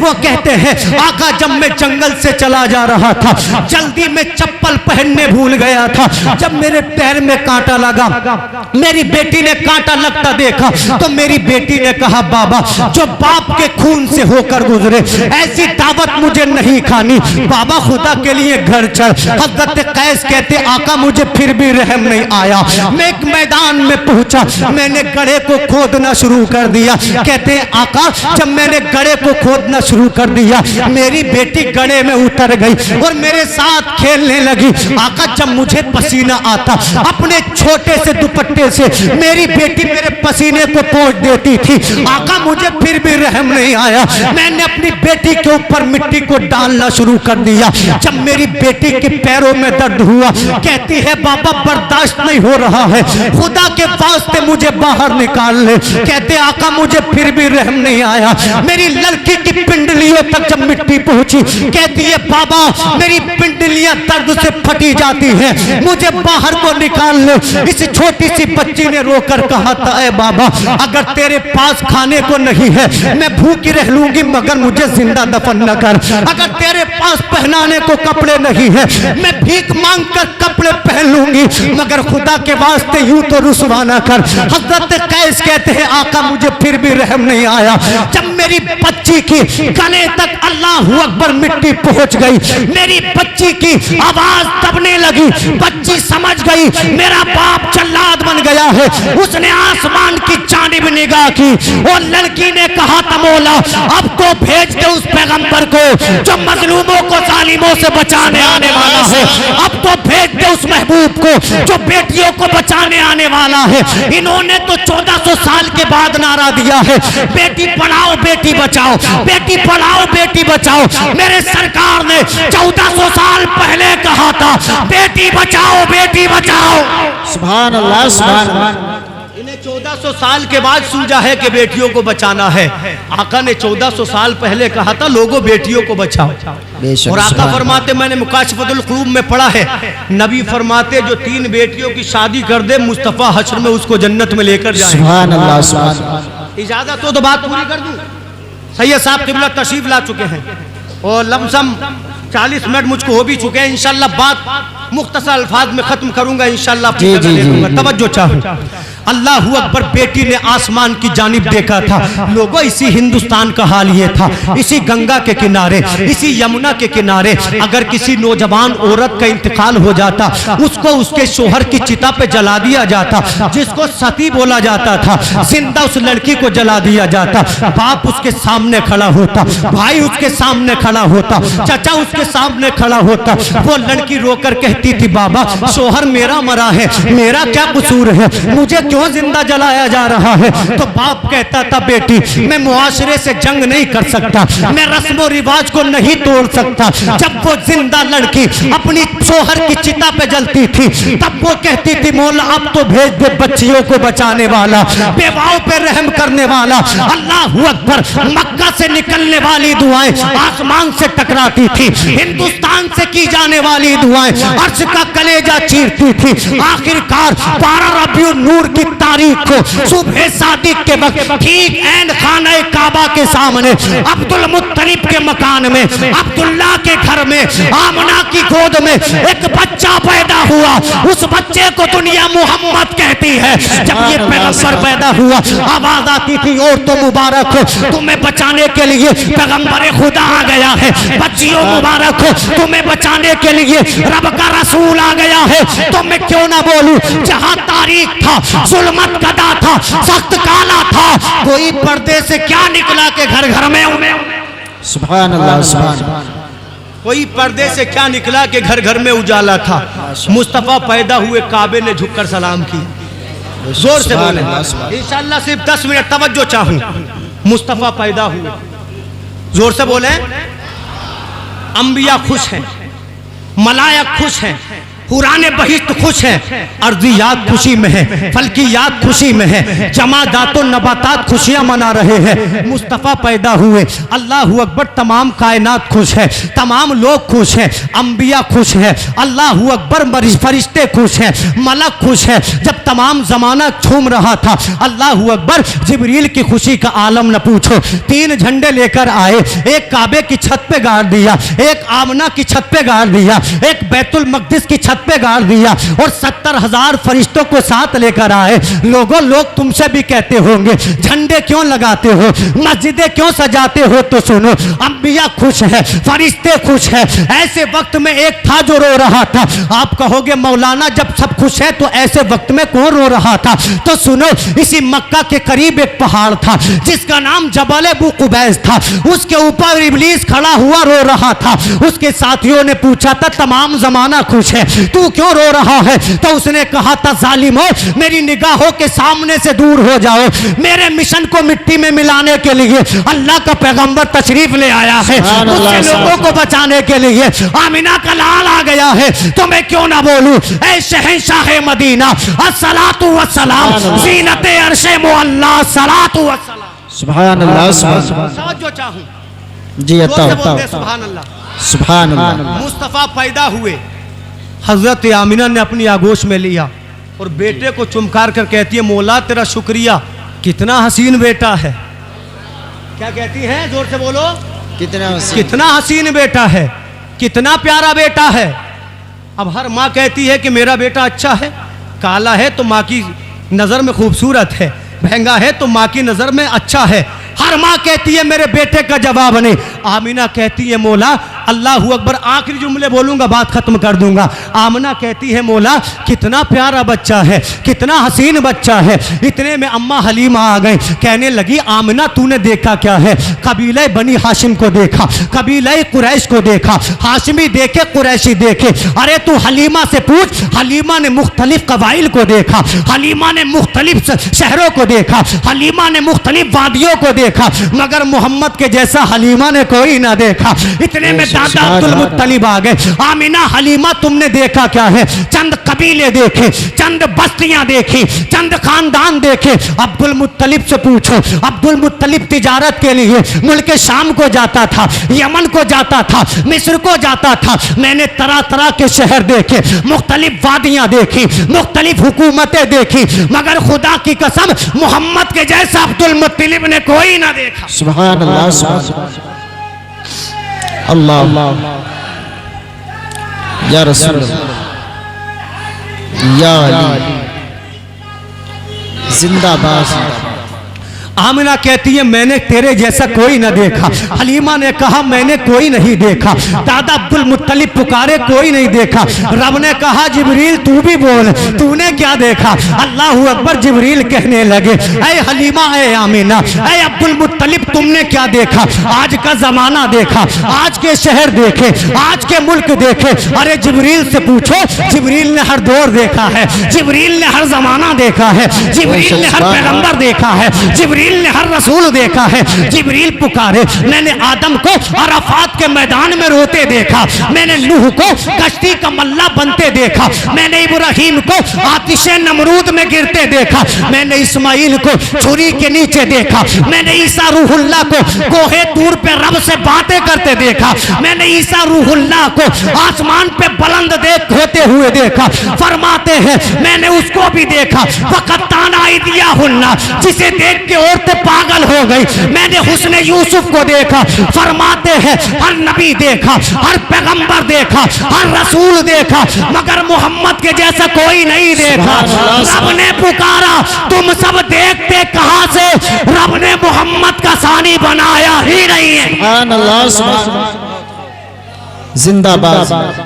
वो कहते हैं आका जब मैं जंगल से चला जा रहा था, जल्दी में चप्पल पहनने भूल गया था, जब मेरे पैर में कांटा लगा, मेरी बेटी ने कांटा लगता देखा तो मेरी बेटी ने कहा बाबा जो बाप के खून से होकर गुजरे ऐसी दावत मुझे नहीं खानी, बाबा खुदा के लिए घर चल। हजरत कैस कहते आका मुझे फिर भी रहम नहीं आया, मैं एक मैदान में पहुंचा, मैंने गड्ढे को खोदना शुरू कर दिया। कहते आका जब मैंने गड्ढे को खोदना शुरू कर दिया मेरी बेटी गड्ढे में उतर गई और मेरे साथ खेलने लगी। आका जब मुझे पसीना आता अपने छोटे से दुपट्टे से मेरी बेटी मेरे पसीने को पोंछ देती थी। आका मुझे फिर भी रहम नहीं आया, मैंने अपनी बेटी के ऊपर मिट्टी को डालना शुरू कर दिया। जब मेरी बेटी के पैरों में दर्द हुआ कहती है बाबा बर्दाश्त नहीं हो रहा है, खुदा के वास्ते मुझे बाहर निकाल ले। कहते आका मुझे फिर भी रहम नहीं आया, मेरी लड़की की पिंडलियों तक जब मिट्टी पहुंची कहती है बाबा मेरी पिंडलियां दर्द से फटी जाती हैं, मुझे बाहर को निकाल ले। इस छोटी सी बच्ची ने रोकर कहा था ए बाबा अगर तेरे पास खाने को नहीं है मैं भूखी रह लूंगी मगर मुझे जिंदा दफन न कर, अगर तेरे पास पहनाने को कपड़े नहीं है मैं भीख मांग कर कपड़े पहन लूंगी मगर खुदा के वास्ते यूं तो रुसवा न कर। हजरत कैस कहते हैं आका मुझे फिर भी रहम नहीं आया, जब मेरी बच्ची की गले तक अल्लाहू अकबर मिट्टी पहुंच गई, मेरी बच्ची की आवाज दबने लगी, बच्ची समझ गई मेरा बाप जल्लाद बन गया है, उसने आसमान की जानिब निगाह की और लड़की ने कहा था मौला अब तो भेज दे उस पैगंबर को जो मजलूमों को जालिमों से बचाने आने वाला है, अब तो भेज दे उस महबूब को जो बेटियों को बचाने आने वाला है। इन्होंने तो 1400 साल के बाद नारा दिया है बेटी पढ़ाओ बेटी बचाओ, बेटी पढ़ाओ बेटी बचाओ। मेरे सरकार ने 1400 साल पहले कहा था बेटी बचाओ बेटी बचाओ। सुभान अल्लाह सुभान अल्लाह। इन्हें 1400 साल के बाद सूझा है कि बेटियों को बचाना है। आका ने 1400 साल पहले कहा था लोगों बेटियों को बचाओ, और आका फरमाते मैंने मुकाशफतुल क़ुलूब में पढ़ा है नबी फरमाते जो 3 बेटियों की शादी कर दे मुस्तफ़ा हश्र में उसको जन्नत में लेकर जाए। सुभान अल्लाह सुभान अल्लाह। इजाजत हो तो बात पूरी कर दूं। सैयद साहब क़िबला तशरीफ ला चुके हैं और लमसम 40 मिनट मुझको हो भी चुके हैं, इंशाल्लाह बात मुख्तसर अल्फाज में खत्म करूंगा इंशाल्लाह। तवज्जो चाहूं अल्लाहू अकबर बेटी ने आसमान की जानिब देखा था। लोगों इसी हिंदुस्तान का हाल ये था, इसी गंगा के किनारे इसी यमुना के किनारे अगर किसी नौजवान औरत का इंतकाल हो जाता उसको उसके शोहर की चिता पे जला दिया जाता, जिसको सती बोला जाता था, जिंदा उस लड़की को जला दिया जाता। बाप उसके सामने खड़ा होता, भाई उसके सामने खड़ा होता, चाचा उसके सामने खड़ा होता। वो लड़की रोकर कहती थी बाबा शोहर मेरा मरा है, मेरा क्या कसूर है, मुझे क्यों जिंदा जलाया जा रहा है। तो बाप कहता था बेटी मैं मुआशरे से जंग नहीं कर सकता, मैं रस्म रिवाज को नहीं तोड़ सकता। जब वो जिंदा लड़की अपनी शोहर की चिता पे जलती थी तब वो कहती थी मौला अब तो भेज दे बच्चियों को बचाने वाला, बेवाओं पे रहम करने वाला। अल्लाहू अकबर। मक्का से निकलने वाली दुआएं आसमान से टकराती थी, हिंदुस्तान से की जाने वाली दुआएं अर्श का कलेजा चीरती थी। आखिरकार 12 रबीउल नूर की तारीख को सुबह सादिक के वक्त ठीक ऐन खाना काबा के सामने अब्दुल मुत्तलिब के मकान में अब्दुल्ला के घर में आमना की गोद में एक बच्चा पैदा हुआ। उस बच्चे को दुनिया मोहम्मद कहती है। जब ये पैगंबर पैदा हुआ आवाज आती थी और तो मुबारक हो तुम्हें बचाने के लिए पैगंबर खुदा आ गया है, बच्चियों मुबारक हो तुम्हें बचाने के लिए रब का रसूल आ गया है। तो मैं क्यों ना बोलूं जहां तारीख था जुल्मत कदा था सख्त काला था, कोई पर्दे से क्या निकला के घर घर में सुभान अल्लाह सुभान। कोई पर्दे से क्या निकला के घर घर में उजाला था। मुस्तफा पैदा हुए काबे ने झुककर सलाम की। जोर से बोले इंशाअल्लाह सिर्फ 10 मिनट तवज्जो चाहूं। मुस्तफा पैदा हुए, जोर से बोले। अंबिया खुश हैं, मलायक खुश हैं, हुराने बहिश्त खुश हैं, अर्जियात खुशी में है, फल्कियात खुशी में है, जमादातो नबातात खुशियां मना रहे हैं। मुस्तफ़ा पैदा हुए, अल्लाह अकबर, तमाम कायनात खुश है, तमाम लोग खुश हैं, अंबिया खुश है, अल्लाह अकबर, फरिश्ते खुश हैं, मलक खुश है। जब तमाम जमाना झूम रहा था, अल्लाह अकबर, जिब्रील की खुशी का आलम न पूछो। 3 झंडे लेकर आए, एक काबे की छत पे गाड़ दिया, एक आमना की छत पे गाड़ दिया, एक बैतुल मक़दिस की छत पे गाड़ दिया, और 70,000 फरिश्तों को साथ लेकर आए। लोग तुमसे भी कहते होंगे, झंडे क्यों लगाते हो, मस्जिदें क्यों सजाते हो? तो सुनो, अंबिया खुश है, फरिश्ते खुश है। ऐसे वक्त में एक था जो रो रहा था। आप कहोगे मौलाना, जब सब खुश है तो ऐसे वक्त में कौन रो रहा था? तो सुनो, इसी मक्का के करीब एक पहाड़ था जिसका नाम जबल अबू कुबैस था। उसके ऊपर इब्लीस खड़ा हुआ रो रहा था। उसके साथियों ने पूछा था, तमाम जमाना खुश है, तू क्यों रो रहा है? तो उसने कहा था, जालिमो, मेरी निगाहों के सामने से दूर हो जाओ। मेरे मिशन को मिट्टी में मिलाने के लिए अल्लाह का पैगंबर तशरीफ ले आया है, उससे लोगों को बचाने के लिए आमिना का लाल आ गया है। तो मैं क्यों ना बोलूं, ऐ शहंशाह मदीना, अस्सलातु वस्सलाम, ज़ीनते अर्शे मुअल्ला, सलातु वस्सलाम। सुभान अल्लाह, सुभान समझ जो चाहूं जी, जोर से बोल दे, सुभान अल्लाह। सुभान अल्लाह। मुस्तफ़ा पैदा हुए, हजरत आमिना ने अपनी आगोश में लिया और बेटे को चुमकार कर कहती है, मौला तेरा शुक्रिया, कितना हसीन बेटा है। क्या कहती है? जोर से बोलो, कितना हसीन बेटा है, कितना प्यारा बेटा है। अब हर माँ कहती है कि मेरा बेटा अच्छा है, काला है तो माँ की नज़र में खूबसूरत है, महंगा है तो माँ की नज़र में अच्छा है। हर माँ कहती है मेरे बेटे का जवाब नहीं। आमिना कहती है, मौला अल्लाह अकबर, आखिरी जुमले बोलूंगा, बात खत्म कर दूंगा। आमिना कहती है, मौला कितना प्यारा बच्चा है, कितना हसीन बच्चा है। इतने में अम्मा हलीमा आ गई, कहने लगी, आमिना तूने देखा क्या है? कबीले बनी हाशिम को देखा, कबीले कुरैश को देखा, हाशिमी देखे, कुरैशी देखे। अरे तू हलीमा से पूछ, हलीमा ने मुख्तलिफ कबाइल को देखा, हलीमा ने मुख्तलिफ शहरों को देखा, हलीमा ने मुख्तलिफ वादियों को देखा, मगर मोहम्मद के जैसा हलीमा ने कोई ना देखा। इतने में दादा अब्दुल मुत्तलिब आ गए। आमिना, हलीमा तुमने देखा क्या है? चंद कबीले देखे, चंद बस्तियां देखी, चंद खानदान देखे। अब्दुल मुत्तलिब से पूछो, अब्दुल मुत्तलिब तिजारत के लिए मुल्क शाम को जाता था, यमन को जाता था, मिस्र को जाता था। मैंने तरह तरह के शहर देखे, मुख्तलिफ वादियां देखी, मुख्तलिफ हुकूमतें देखी, मगर खुदा की कसम मोहम्मद के जैसा अब्दुल मुत्तलिब ने कोई ना देखा। सुभान अल्लाह, सुभान अल्लाह, या रसूल या अली, जिंदाबाद। आमिना कहती है, मैंने तेरे जैसा कोई न देखा। हलीमा ने कहा, मैंने कोई नहीं देखा। दादा अब्दुल मुत्तलिब पुकारे, कोई नहीं देखा। रब ने कहा, जिब्रील तू भी बोल, तूने क्या देखा? अल्लाह अकबर, जिब्रील कहने लगे, ऐ हलीमा, ऐ आमिना, ऐ अब्दुल मुत्तलिब, तुमने क्या देखा? आज का जमाना देखा, आज के शहर देखे, आज के मुल्क देखे। अरे जिब्रील से पूछो, जिब्रील ने हर दौर देखा है, जिब्रील ने हर जमाना देखा है, जिब्रील ने हर पैगंबर देखा है, जिब्रील ने हर रसूल देखा है। जिब्रील पुकारे, मैंने आदम को अराफात के मैदान में रोते देखा, मैंने नूह को कश्ती का मल्ला बनते देखा, मैंने इब्राहीम को आतिशे नमरूद में गिरते देखा, मैंने इस्माइल को छुरी के नीचे देखा, मैंने ईसा रूहुल्लाह को कोहे तूर पे रब से बातें करते देखा, मैंने ईसा रूहुल्लाह को आसमान पे बुलंद होते हुए देखा। फरमाते हैं, मैंने उसको भी देखा, वक़त ताना आइदिया हुन्ना, जिसे देख के औरतें पागल हो गई। मैंने हुस्ने यूसुफ को देखा। फरमाते हैं, हर नबी देखा, हर पैगंबर देखा, हर रसूल देखा, मगर मोहम्मद के जैसा कोई नहीं देखा। रब ने पुकारा, तुम सब देखते कहां से? रब ने मोहम्मद का सानी बनाया ही नहीं है। जिंदाबाद।